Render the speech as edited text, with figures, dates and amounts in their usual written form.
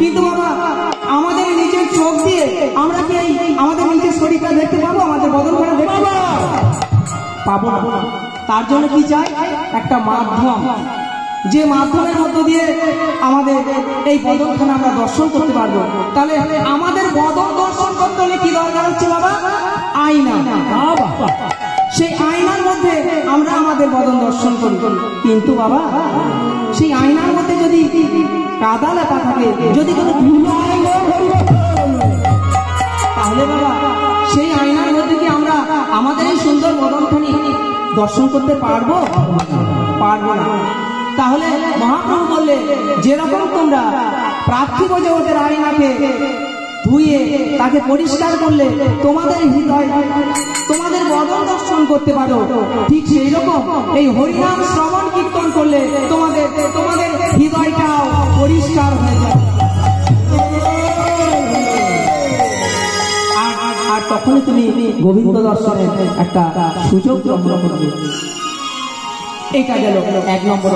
কিন্তু বাবা আমাদের নিজের চোখ দিয়ে আমরা কি আমাদের নিজের শরীরটা দেখতে পাবো, আমাদের বদনখানা দেখতে পাবো না। তার জন্য কি চাই? একটা মাধ্যম, যে মাধ্যমের মধ্য দিয়ে আমাদের এই বদনখানা আমরা দর্শন করতে পারবো। তাহলে আমাদের বদন দর্শন করতে হলে কি দরকার হচ্ছে বাবা? আয়না। সেই আয়নার মধ্যে আমরা আমাদের বদন দর্শন করি। কিন্তু বাবা সেই আয়নার মধ্যে যদি কাদা লেপা থাকে, যদি কোনো ধুলো তাহলে বাবা সেই আয়নার মধ্যে কি আমরা আমাদের এই সুন্দর বদনখানি দর্শন করতে পারবো? পারবো না। তাহলে মহাপ্রভু বললে, যেরকম তোমরা পার্থিব জগতের আয়নাকে ধুয়ে তাকে পরিষ্কার করলে তোমাদের হৃদয়, তোমাদের বদন দর্শন করতে পারো, ঠিক সেই রকম এই হরিনাম শ্রবণ কীর্তন করলে তোমাদের হৃদয়টাও পরিষ্কার হয়ে যায়। আর তখনই তুমি গোবিন্দ দর্শনের একটা সুযোগ গ্রহণ করবে। এটা গেল 1 নম্বর।